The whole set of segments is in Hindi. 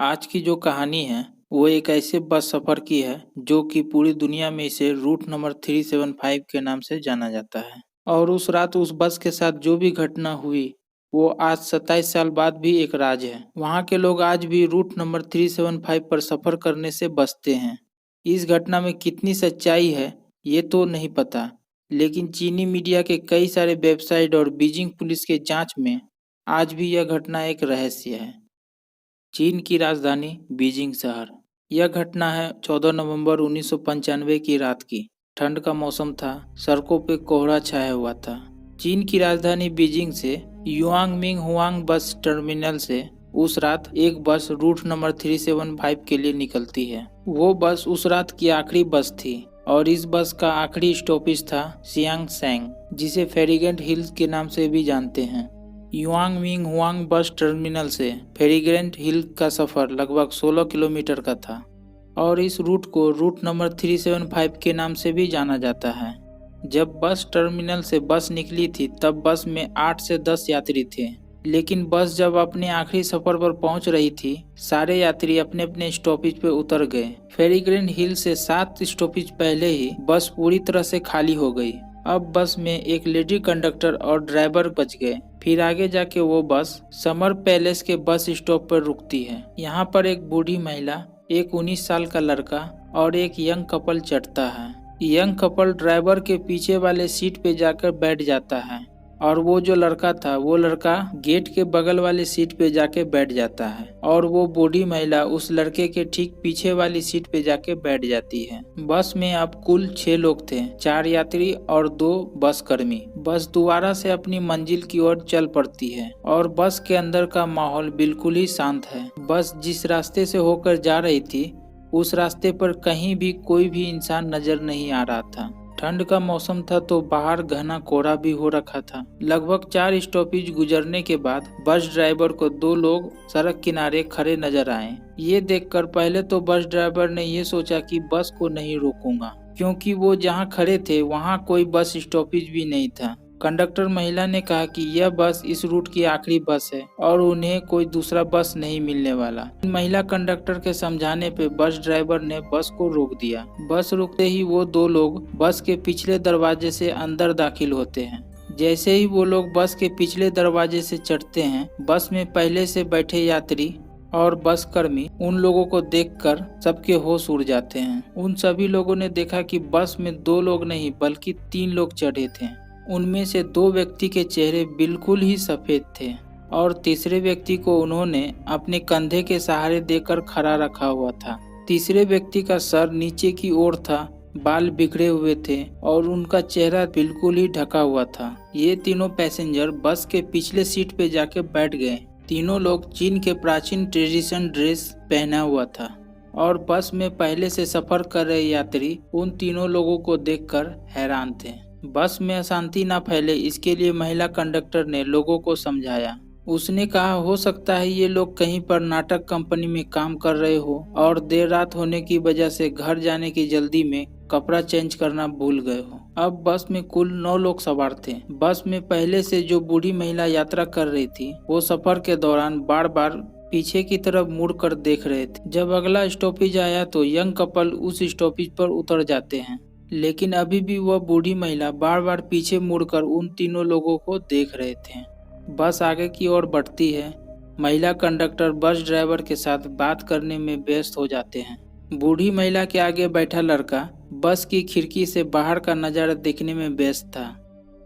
आज की जो कहानी है वो एक ऐसे बस सफ़र की है जो कि पूरी दुनिया में इसे रूट नंबर 375 के नाम से जाना जाता है। और उस रात उस बस के साथ जो भी घटना हुई वो आज 27 साल बाद भी एक राज है। वहाँ के लोग आज भी रूट नंबर 375 पर सफ़र करने से बचते हैं। इस घटना में कितनी सच्चाई है ये तो नहीं पता, लेकिन चीनी मीडिया के कई सारे वेबसाइट और बीजिंग पुलिस के जांच में आज भी यह घटना एक रहस्य है। चीन की राजधानी बीजिंग शहर। यह घटना है 14 नवंबर 1995 की रात की। ठंड का मौसम था, सड़कों पे कोहरा छाया हुआ था। चीन की राजधानी बीजिंग से युआंगमिंग हुआंग बस टर्मिनल से उस रात एक बस रूट नंबर 375 के लिए निकलती है। वो बस उस रात की आखिरी बस थी और इस बस का आखिरी स्टॉपेज था सियांगसैंग, जिसे फेरीगेंट हिल्स के नाम से भी जानते हैं। युआंगमिंग हुआंग बस टर्मिनल से फेरीग्रेंट हिल का सफ़र लगभग 16 किलोमीटर का था और इस रूट को रूट नंबर 375 के नाम से भी जाना जाता है। जब बस टर्मिनल से बस निकली थी तब बस में 8 से 10 यात्री थे, लेकिन बस जब अपने आखिरी सफर पर पहुंच रही थी सारे यात्री अपने अपने स्टॉपेज पे उतर गए। फेरीग्रेंट हिल से 7 स्टॉपेज पहले ही बस पूरी तरह से खाली हो गई। अब बस में एक लेडी कंडक्टर और ड्राइवर बच गए। फिर आगे जाके वो बस समर पैलेस के बस स्टॉप पर रुकती है। यहाँ पर एक बूढ़ी महिला, एक 19 साल का लड़का और एक यंग कपल चढ़ता है। यंग कपल ड्राइवर के पीछे वाले सीट पे जाकर बैठ जाता है और वो जो लड़का था वो लड़का गेट के बगल वाले सीट पे जाके बैठ जाता है और वो बूढ़ी महिला उस लड़के के ठीक पीछे वाली सीट पे जाके बैठ जाती है। बस में अब कुल 6 लोग थे, 4 यात्री और 2 बस कर्मी। बस दोबारा से अपनी मंजिल की ओर चल पड़ती है और बस के अंदर का माहौल बिल्कुल ही शांत है। बस जिस रास्ते से होकर जा रही थी उस रास्ते पर कहीं भी कोई भी इंसान नजर नहीं आ रहा था। ठंड का मौसम था तो बाहर घना कोहरा भी हो रखा था। लगभग 4 स्टॉपेज गुजरने के बाद बस ड्राइवर को 2 लोग सड़क किनारे खड़े नजर आए। ये देखकर पहले तो बस ड्राइवर ने ये सोचा कि बस को नहीं रोकूंगा, क्योंकि वो जहाँ खड़े थे वहाँ कोई बस स्टॉपेज भी नहीं था। कंडक्टर महिला ने कहा कि यह बस इस रूट की आखिरी बस है और उन्हें कोई दूसरा बस नहीं मिलने वाला। महिला कंडक्टर के समझाने पे बस ड्राइवर ने बस को रोक दिया। बस रुकते ही वो 2 लोग बस के पिछले दरवाजे से अंदर दाखिल होते हैं। जैसे ही वो लोग बस के पिछले दरवाजे से चढ़ते हैं, बस में पहले से बैठे यात्री और बस कर्मी उन लोगों को देखकर सबके होश उड़ जाते हैं। उन सभी लोगों ने देखा कि बस में 2 लोग नहीं बल्कि 3 लोग चढ़े थे। उनमें से 2 व्यक्ति के चेहरे बिल्कुल ही सफेद थे और तीसरे व्यक्ति को उन्होंने अपने कंधे के सहारे देकर खड़ा रखा हुआ था। तीसरे व्यक्ति का सर नीचे की ओर था, बाल बिखरे हुए थे और उनका चेहरा बिल्कुल ही ढका हुआ था। ये तीनों पैसेंजर बस के पिछले सीट पे जाके बैठ गए। तीनों लोग चीन के प्राचीन ट्रेडिशन ड्रेस पहना हुआ था और बस में पहले से सफर कर रहे यात्री उन तीनों लोगों को देखकर हैरान थे। बस में अशांति ना फैले इसके लिए महिला कंडक्टर ने लोगों को समझाया। उसने कहा हो सकता है ये लोग कहीं पर नाटक कंपनी में काम कर रहे हो और देर रात होने की वजह से घर जाने की जल्दी में कपड़ा चेंज करना भूल गए हो। अब बस में कुल 9 लोग सवार थे। बस में पहले से जो बूढ़ी महिला यात्रा कर रही थी वो सफर के दौरान बार बार पीछे की तरफ मुड़ कर देख रहे थे। जब अगला स्टॉपेज आया तो यंग कपल उस स्टॉपेज पर उतर जाते हैं, लेकिन अभी भी वह बूढ़ी महिला बार बार पीछे मुड़कर उन तीनों लोगों को देख रहे थे। बस आगे की ओर बढ़ती है। महिला कंडक्टर बस ड्राइवर के साथ बात करने में व्यस्त हो जाते हैं। बूढ़ी महिला के आगे बैठा लड़का बस की खिड़की से बाहर का नजारा देखने में व्यस्त था।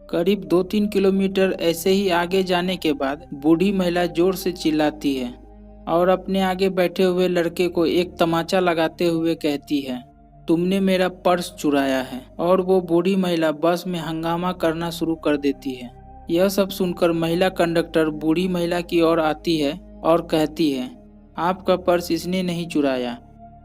करीब 2-3 किलोमीटर ऐसे ही आगे जाने के बाद बूढ़ी महिला जोर से चिल्लाती है और अपने आगे बैठे हुए लड़के को एक तमाचा लगाते हुए कहती है, तुमने मेरा पर्स चुराया है। और वो बूढ़ी महिला बस में हंगामा करना शुरू कर देती है। यह सब सुनकर महिला कंडक्टर बूढ़ी महिला की ओर आती है और कहती है, आपका पर्स इसने नहीं चुराया,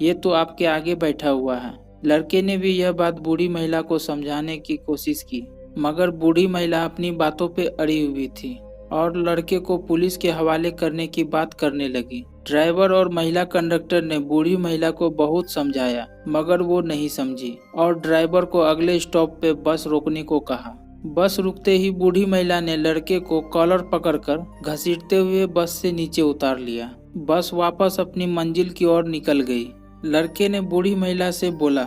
ये तो आपके आगे बैठा हुआ है। लड़के ने भी यह बात बूढ़ी महिला को समझाने की कोशिश की, मगर बूढ़ी महिला अपनी बातों पे अड़ी हुई थी और लड़के को पुलिस के हवाले करने की बात करने लगी। ड्राइवर और महिला कंडक्टर ने बूढ़ी महिला को बहुत समझाया मगर वो नहीं समझी और ड्राइवर को अगले स्टॉप पे बस रोकने को कहा। बस रुकते ही बूढ़ी महिला ने लड़के को कॉलर पकड़कर घसीटते हुए बस से नीचे उतार लिया बस वापस अपनी मंजिल की ओर निकल गई। लड़के ने बूढ़ी महिला से बोला,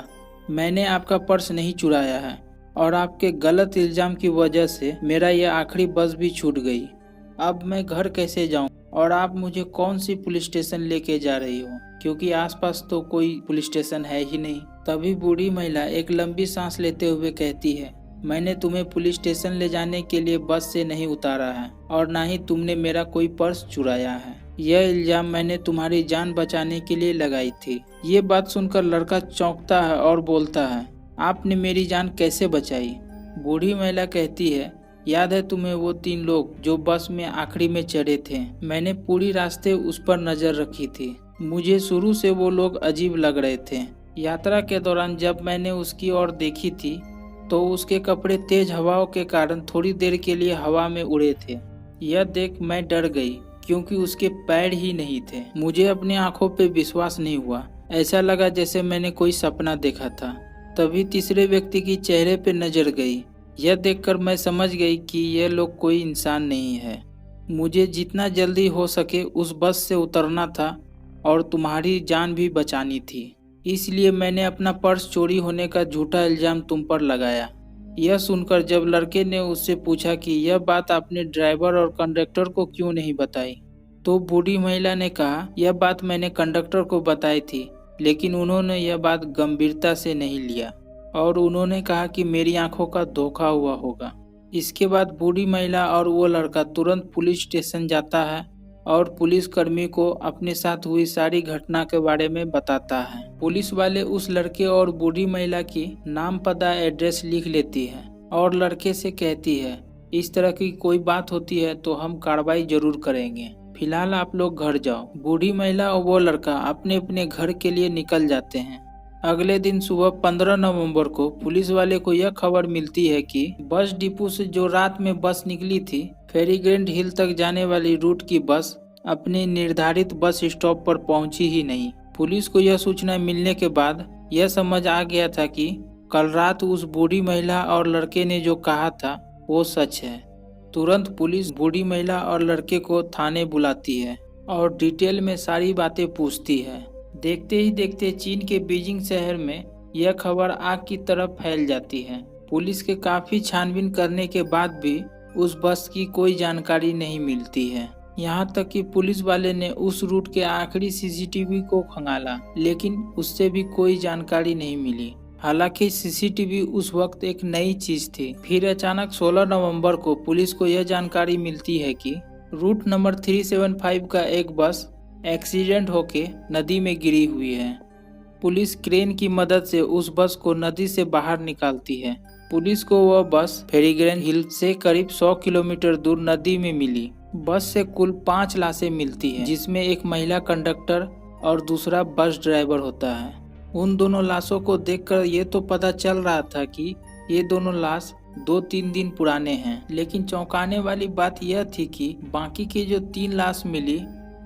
मैंने आपका पर्स नहीं चुराया है और आपके गलत इल्जाम की वजह से मेरा यह आखिरी बस भी छूट गई। अब मैं घर कैसे जाऊं और आप मुझे कौन सी पुलिस स्टेशन लेके जा रही हो, क्योंकि आसपास तो कोई पुलिस स्टेशन है ही नहीं। तभी बूढ़ी महिला एक लंबी सांस लेते हुए कहती है, मैंने तुम्हें पुलिस स्टेशन ले जाने के लिए बस से नहीं उतारा है और ना ही तुमने मेरा कोई पर्स चुराया है। यह इल्जाम मैंने तुम्हारी जान बचाने के लिए लगाई थी। ये बात सुनकर लड़का चौंकता है और बोलता है, आपने मेरी जान कैसे बचाई? बूढ़ी महिला कहती है, याद है तुम्हें वो 3 लोग जो बस में आखिरी में चढ़े थे? मैंने पूरी रास्ते उस पर नजर रखी थी। मुझे शुरू से वो लोग अजीब लग रहे थे। यात्रा के दौरान जब मैंने उसकी ओर देखी थी तो उसके कपड़े तेज हवाओं के कारण थोड़ी देर के लिए हवा में उड़े थे। यह देख मैं डर गई क्योंकि उसके पैर ही नहीं थे। मुझे अपनी आंखों पे विश्वास नहीं हुआ। ऐसा लगा जैसे मैंने कोई सपना देखा था। तभी तीसरे व्यक्ति की चेहरे पे नजर गई। यह देखकर मैं समझ गई कि यह लोग कोई इंसान नहीं है। मुझे जितना जल्दी हो सके उस बस से उतरना था और तुम्हारी जान भी बचानी थी। इसलिए मैंने अपना पर्स चोरी होने का झूठा इल्जाम तुम पर लगाया। यह सुनकर जब लड़के ने उससे पूछा कि यह बात आपने ड्राइवर और कंडक्टर को क्यों नहीं बताई, तो बूढ़ी महिला ने कहा, यह बात मैंने कंडक्टर को बताई थी, लेकिन उन्होंने यह बात गंभीरता से नहीं लिया और उन्होंने कहा कि मेरी आंखों का धोखा हुआ होगा। इसके बाद बूढ़ी महिला और वो लड़का तुरंत पुलिस स्टेशन जाता है और पुलिस कर्मी को अपने साथ हुई सारी घटना के बारे में बताता है। पुलिस वाले उस लड़के और बूढ़ी महिला की नाम, पता, एड्रेस लिख लेती है और लड़के से कहती है, इस तरह की कोई बात होती है तो हम कार्रवाई जरूर करेंगे। फिलहाल आप लोग घर जाओ। बूढ़ी महिला और वो लड़का अपने अपने घर के लिए निकल जाते हैं। अगले दिन सुबह 15 नवंबर को पुलिस वाले को यह खबर मिलती है कि बस डिपो से जो रात में बस निकली थी, फेरीग्रांट हिल तक जाने वाली रूट की बस अपने निर्धारित बस स्टॉप पर पहुंची ही नहीं। पुलिस को यह सूचना मिलने के बाद यह समझ आ गया था कि कल रात उस बूढ़ी महिला और लड़के ने जो कहा था वो सच है। तुरंत पुलिस बूढ़ी महिला और लड़के को थाने बुलाती है और डिटेल में सारी बातें पूछती है। देखते ही देखते चीन के बीजिंग शहर में यह खबर आग की तरह फैल जाती है। पुलिस के काफी छानबीन करने के बाद भी उस बस की कोई जानकारी नहीं मिलती है। यहाँ तक कि पुलिस वाले ने उस रूट के आखिरी सीसीटीवी को खंगाला, लेकिन उससे भी कोई जानकारी नहीं मिली। हालांकि सीसीटीवी उस वक्त एक नई चीज थी। फिर अचानक 16 नवंबर को पुलिस को यह जानकारी मिलती है कि रूट नंबर 375 का एक बस एक्सीडेंट होके नदी में गिरी हुई है। पुलिस क्रेन की मदद से उस बस को नदी से बाहर निकालती है। पुलिस को वह बस फेरीग्रांट हिल से करीब 100 किलोमीटर दूर नदी में मिली। बस से कुल 5 लाशें मिलती हैं, जिसमें एक महिला कंडक्टर और दूसरा बस ड्राइवर होता है। उन दोनों लाशों को देखकर ये तो पता चल रहा था कि ये दोनों लाश 2-3 दिन पुराने हैं, लेकिन चौंकाने वाली बात यह थी कि बाकी की जो 3 लाश मिली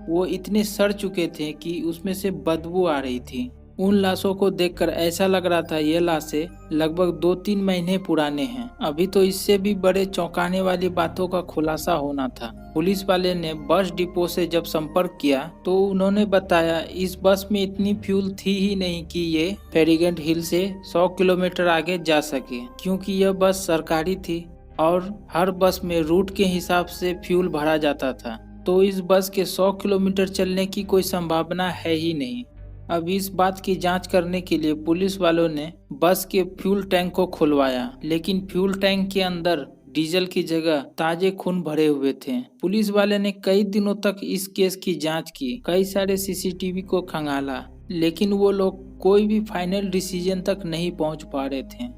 वो इतने सड़ चुके थे कि उसमें से बदबू आ रही थी। उन लाशों को देखकर ऐसा लग रहा था ये लाशें लगभग 2-3 महीने पुराने हैं। अभी तो इससे भी बड़े चौंकाने वाली बातों का खुलासा होना था। पुलिस वाले ने बस डिपो से जब संपर्क किया तो उन्होंने बताया इस बस में इतनी फ्यूल थी ही नहीं कि ये फेरीग्रांट हिल से 100 किलोमीटर आगे जा सके, क्योंकि यह बस सरकारी थी और हर बस में रूट के हिसाब से फ्यूल भरा जाता था। तो इस बस के 100 किलोमीटर चलने की कोई संभावना है ही नहीं। अब इस बात की जांच करने के लिए पुलिस वालों ने बस के फ्यूल टैंक को खुलवाया, लेकिन फ्यूल टैंक के अंदर डीजल की जगह ताजे खून भरे हुए थे। पुलिस वाले ने कई दिनों तक इस केस की जांच की, कई सारे सीसीटीवी को खंगाला, लेकिन वो लोग कोई भी फाइनल डिसीजन तक नहीं पहुंच पा रहे थे।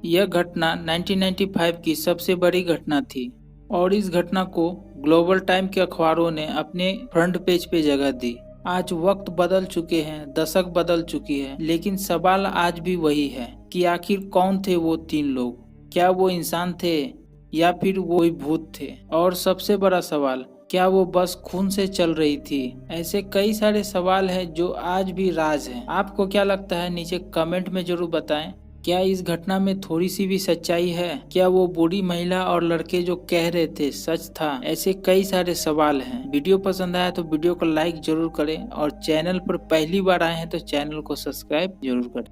यह घटना 1995 की सबसे बड़ी घटना थी और इस घटना को ग्लोबल टाइम के अखबारों ने अपने फ्रंट पेज पे जगह दी। आज वक्त बदल चुके हैं, दशक बदल चुकी है, लेकिन सवाल आज भी वही है कि आखिर कौन थे वो 3 लोग? क्या वो इंसान थे या फिर वो कोई भूत थे? और सबसे बड़ा सवाल, क्या वो बस खून से चल रही थी? ऐसे कई सारे सवाल हैं जो आज भी राज हैं। आपको क्या लगता है नीचे कमेंट में जरूर बताएं। क्या इस घटना में थोड़ी सी भी सच्चाई है? क्या वो बूढ़ी महिला और लड़के जो कह रहे थे सच था? ऐसे कई सारे सवाल हैं। वीडियो पसंद आया तो वीडियो को लाइक जरूर करें और चैनल पर पहली बार आए हैं तो चैनल को सब्सक्राइब जरूर करें।